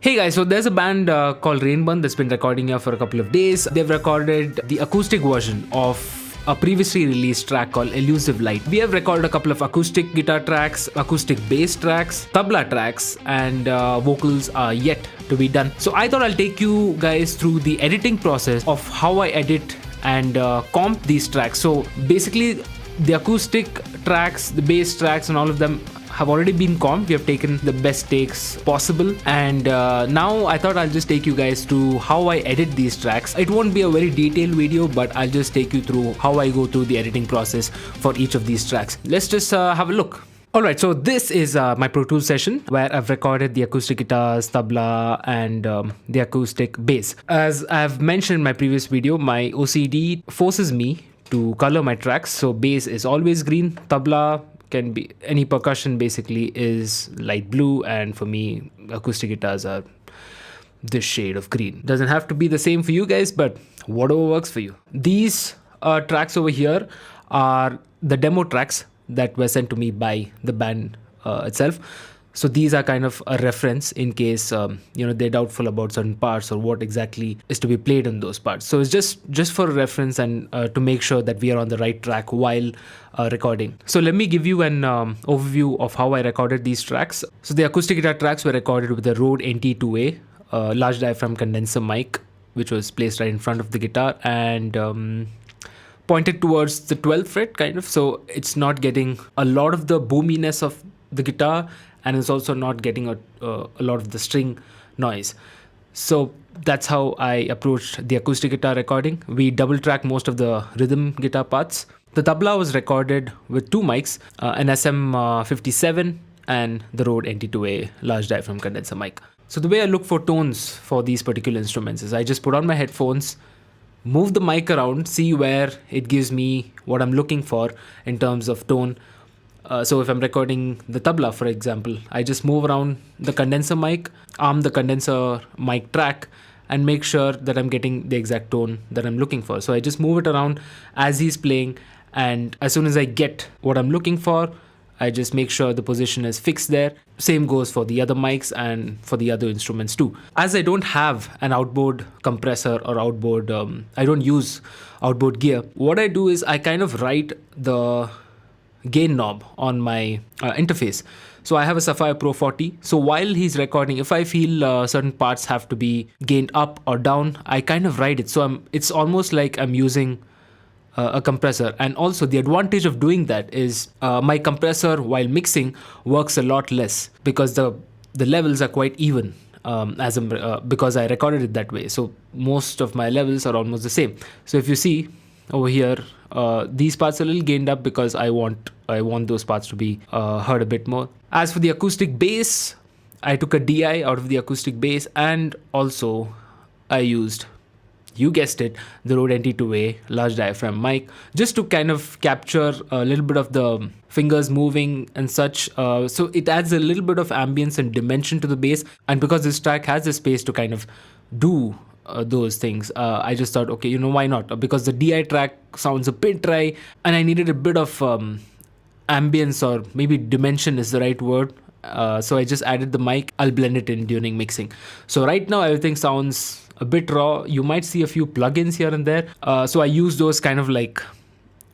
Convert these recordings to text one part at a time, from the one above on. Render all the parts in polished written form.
Hey guys, so there's a band called Rainburn that's been recording here for a couple of days. They've recorded the acoustic version of a previously released track called Elusive Light. We have recorded a couple of acoustic guitar tracks, acoustic bass tracks, tabla tracks, and vocals are yet to be done. So I thought I'll take you guys through the editing process of how I edit and comp these tracks. So basically, the acoustic tracks, the bass tracks, and all of them have already been comped. We have taken the best takes possible, and now I thought I'll just take you guys through how I edit these tracks. It won't be a very detailed video, but I'll just take you through how I go through the editing process for each of these tracks. Let's just have a look. Alright, so this is my Pro Tools session where I've recorded the acoustic guitars, tabla, and the acoustic bass. As I've mentioned in my previous video, my OCD forces me to color my tracks. So bass is always green, tabla can be any percussion basically is light blue, and for me acoustic guitars are this shade of green. Doesn't have to be the same for you guys, but whatever works for you. These tracks over here are the demo tracks that were sent to me by the band itself. So these are kind of a reference in case they're doubtful about certain parts or what exactly is to be played on those parts. So it's just for reference and to make sure that we are on the right track while recording. So let me give you an overview of how I recorded these tracks. So the acoustic guitar tracks were recorded with the Rode NT2A, large diaphragm condenser mic, which was placed right in front of the guitar and pointed towards the 12th fret kind of. So it's not getting a lot of the boominess of the guitar, and it's also not getting a lot of the string noise. So that's how I approached the acoustic guitar recording. We double track most of the rhythm guitar parts. The tabla was recorded with two mics, an SM57 and the Rode NT2A large diaphragm condenser mic. So the way I look for tones for these particular instruments is I just put on my headphones, move the mic around, see where it gives me what I'm looking for in terms of tone. So if I'm recording the tabla, for example, I just move around the condenser mic, arm the condenser mic track, and make sure that I'm getting the exact tone that I'm looking for. So I just move it around as he's playing, and as soon as I get what I'm looking for, I just make sure the position is fixed there. Same goes for the other mics and for the other instruments too. As I don't have an outboard compressor or outboard, I don't use outboard gear, what I do is I kind of write the gain knob on my interface. So I have a Sapphire Pro 40. So while he's recording, if I feel certain parts have to be gained up or down, I kind of write it. So it's almost like I'm using a compressor. And also the advantage of doing that is my compressor while mixing works a lot less because the levels are quite even because I recorded it that way. So most of my levels are almost the same. So if you see over here, these parts are a little gained up because I want those parts to be heard a bit more. As for the acoustic bass, I took a DI out of the acoustic bass, and also I used, you guessed it, the Rode NT2A large diaphragm mic, just to kind of capture a little bit of the fingers moving and such. So it adds a little bit of ambience and dimension to the bass, and because this track has the space to kind of do those things, I just thought, okay, why not? Because the DI track sounds a bit dry and I needed a bit of ambience, or maybe dimension is the right word. So I just added the mic. I'll blend it in during mixing. So right now everything sounds a bit raw. You might see a few plugins here and there. So I use those kind of like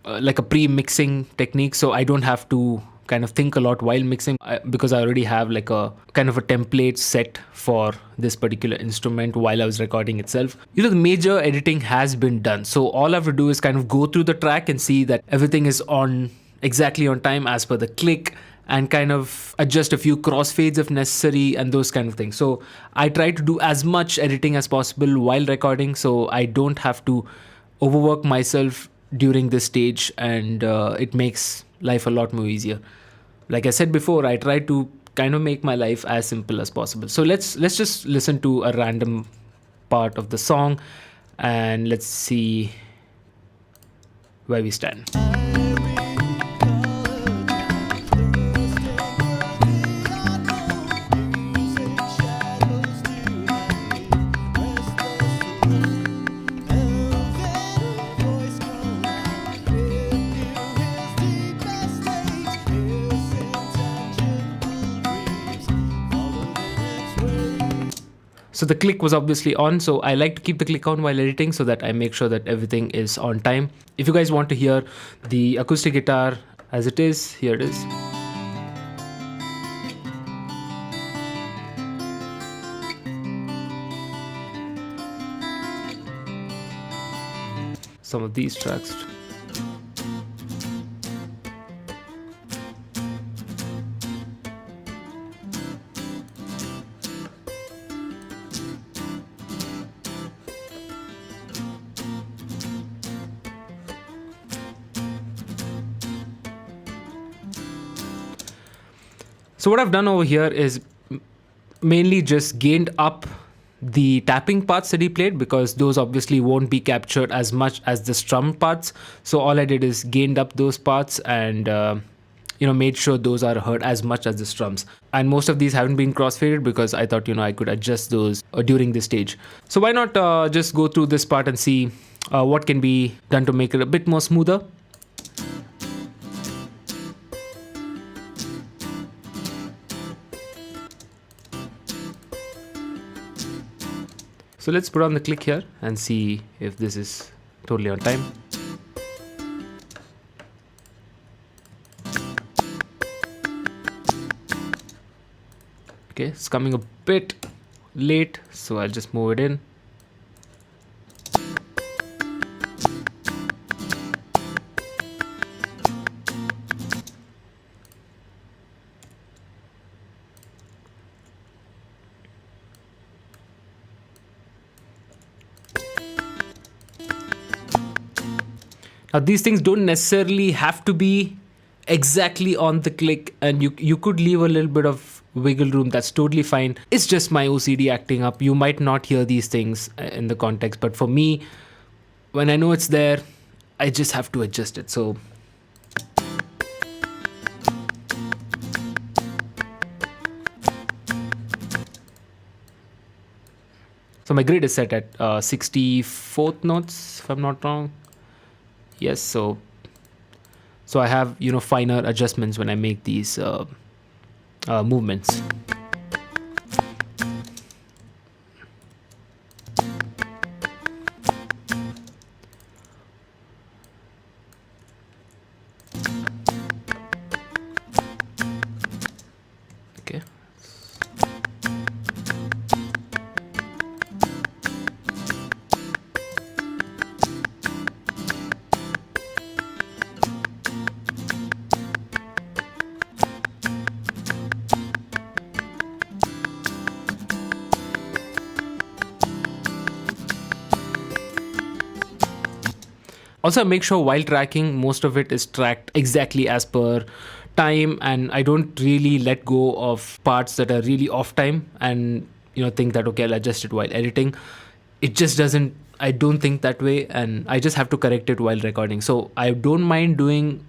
a pre-mixing technique, so I don't have to kind of think a lot while mixing because I already have like a kind of a template set for this particular instrument while I was recording itself. The major editing has been done. So all I have to do is kind of go through the track and see that everything is exactly on time as per the click, and kind of adjust a few crossfades if necessary and those kind of things. So I try to do as much editing as possible while recording, so I don't have to overwork myself during this stage, and it makes life a lot more easier. Like I said before, I try to kind of make my life as simple as possible. So let's just listen to a random part of the song and let's see where we stand. So the click was obviously on, so I like to keep the click on while editing so that I make sure that everything is on time. If you guys want to hear the acoustic guitar as it is, here it is. Some of these tracks. So what I've done over here is mainly just gained up the tapping parts that he played, because those obviously won't be captured as much as the strum parts. So all I did is gained up those parts and made sure those are heard as much as the strums. And most of these haven't been crossfaded because I thought I could adjust those during this stage. So why not just go through this part and see what can be done to make it a bit more smoother. So let's put on the click here and see if this is totally on time. Okay, it's coming a bit late, so I'll just move it in. Now these things don't necessarily have to be exactly on the click, and you could leave a little bit of wiggle room. That's totally fine. It's just my OCD acting up. You might not hear these things in the context, but for me, when I know it's there, I just have to adjust it. So my grid is set at 64th notes, if I'm not wrong. Yes, so I have finer adjustments when I make these movements. Okay. Also, make sure while tracking, most of it is tracked exactly as per time, and I don't really let go of parts that are really off time and think that okay, I'll adjust it while editing. It just doesn't, I don't think that way, and I just have to correct it while recording. So I don't mind doing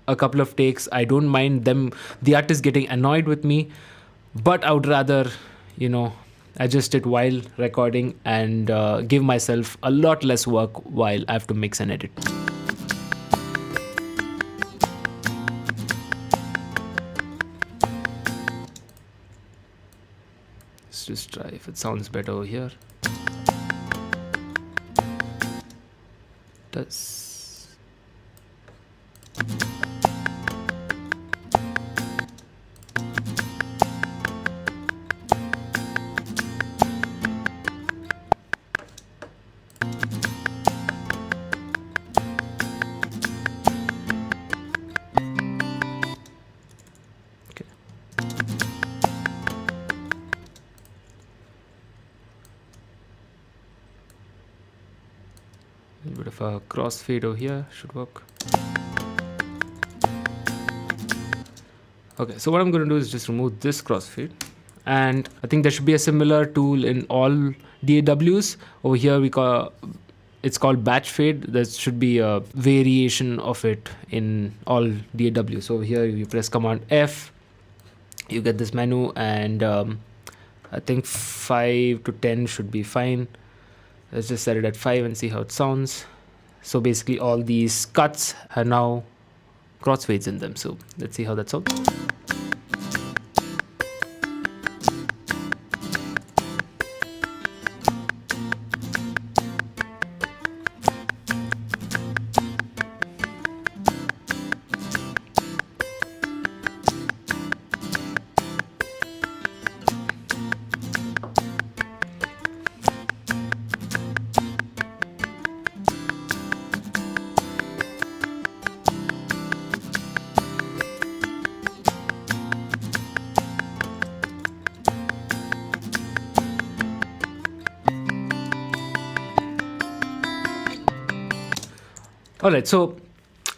a couple of takes. I don't mind the artist getting annoyed with me, but I would rather adjust it while recording and give myself a lot less work while I have to mix and edit. Let's just try if it sounds better over here. It does. A little bit of a crossfade over here should work. Okay, so what I'm going to do is just remove this crossfade, and I think there should be a similar tool in all DAWs. Over here it's called batch fade. There should be a variation of it in all DAWs. So over here you press Command F, you get this menu, and I think 5 to 10 should be fine. Let's just set it at 5 and see how it sounds. So basically all these cuts have now crossfades in them. So let's see how that sounds. All right, so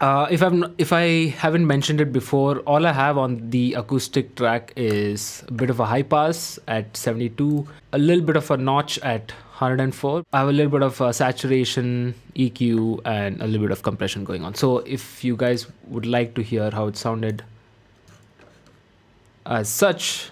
if I haven't mentioned it before, all I have on the acoustic track is a bit of a high pass at 72, a little bit of a notch at 104. I have a little bit of saturation, EQ, and a little bit of compression going on. So if you guys would like to hear how it sounded as such,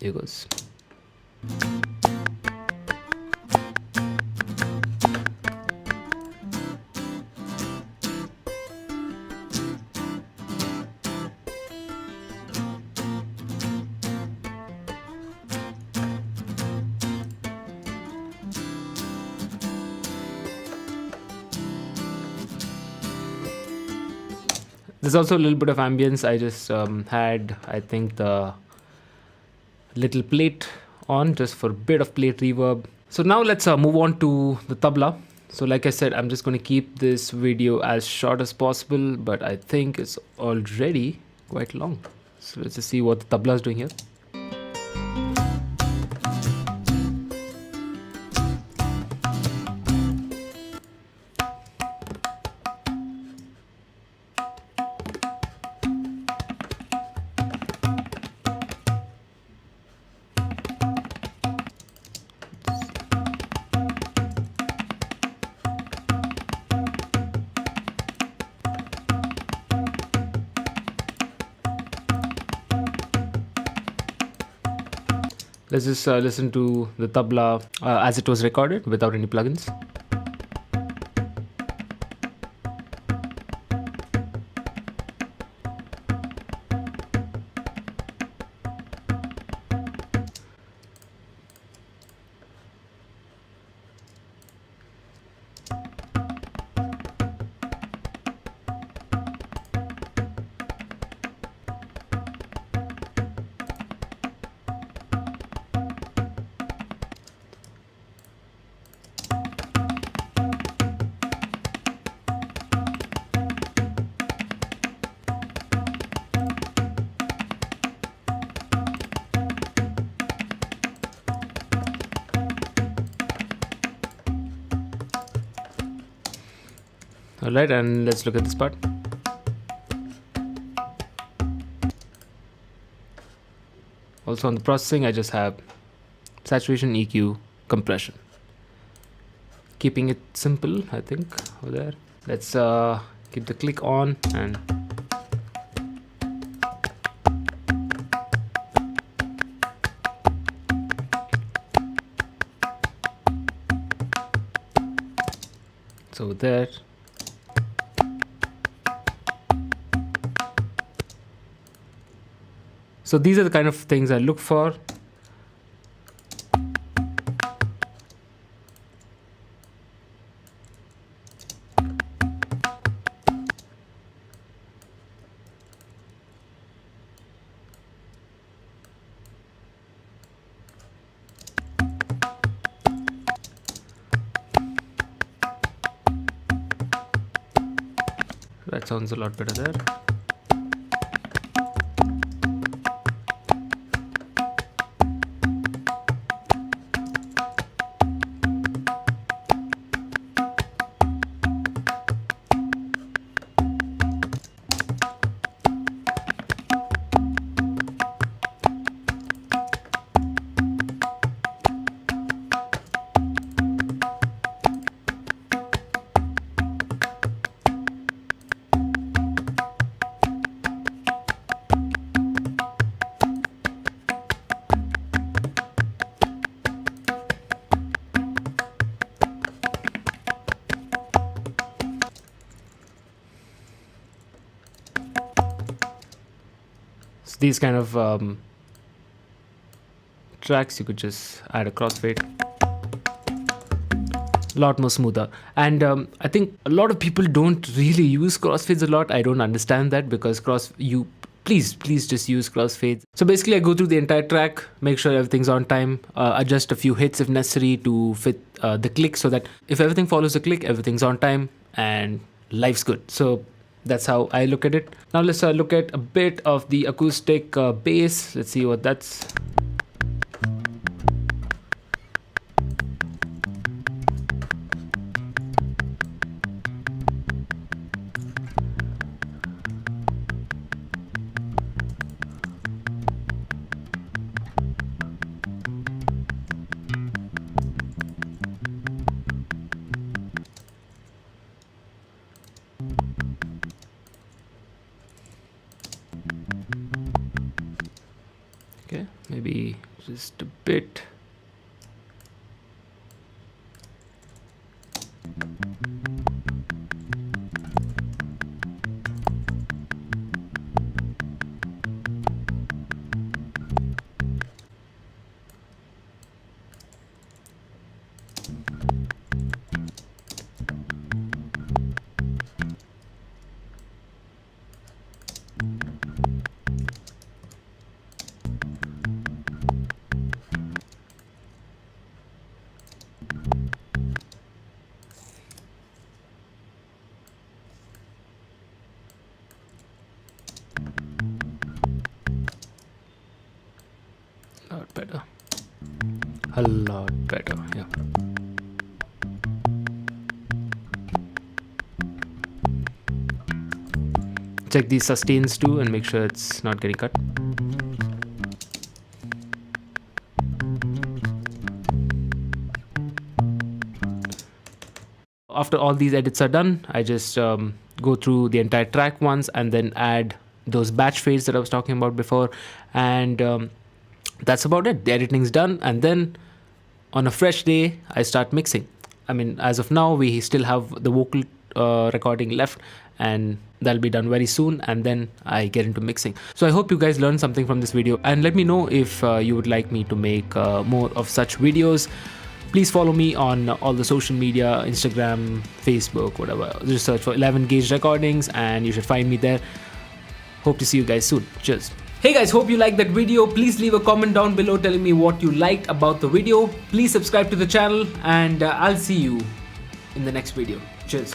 here goes. There's also a little bit of ambience. I just had, I think, the little plate on just for a bit of plate reverb. So now let's move on to the tabla. So like I said, I'm just going to keep this video as short as possible, but I think it's already quite long. So let's just see what the tabla is doing here. Let's just listen to the tabla as it was recorded without any plugins. Alright, and let's look at this part. Also on the processing, I just have saturation, EQ, compression. Keeping it simple, I think, over there. Let's keep the click on and so there. So these are the kind of things I look for. That sounds a lot better there. So these kind of tracks, you could just add a crossfade. A lot more smoother. And I think a lot of people don't really use crossfades a lot. I don't understand that, because please just use crossfades. So basically I go through the entire track, make sure everything's on time, adjust a few hits if necessary to fit the click, so that if everything follows the click, everything's on time and life's good. So that's how I look at it. Now let's look at a bit of the acoustic bass. Let's see what that's. just a bit. Lot better. A lot better, yeah. Check these sustains too and make sure it's not getting cut. After all these edits are done, I just go through the entire track once and then add those batch fades that I was talking about before, and that's about it. The editing's done, and then on a fresh day I start mixing. I mean, as of now we still have the vocal recording left, and that'll be done very soon, and then I get into mixing. So I hope you guys learned something from this video, and let me know if you would like me to make more of such videos. Please follow me on all the social media, Instagram, Facebook, whatever. Just search for 11 Gauge Recordings and you should find me there. Hope to see you guys soon. Cheers. Hey guys, hope you liked that video. Please leave a comment down below telling me what you liked about the video. Please subscribe to the channel, and I'll see you in the next video. Cheers.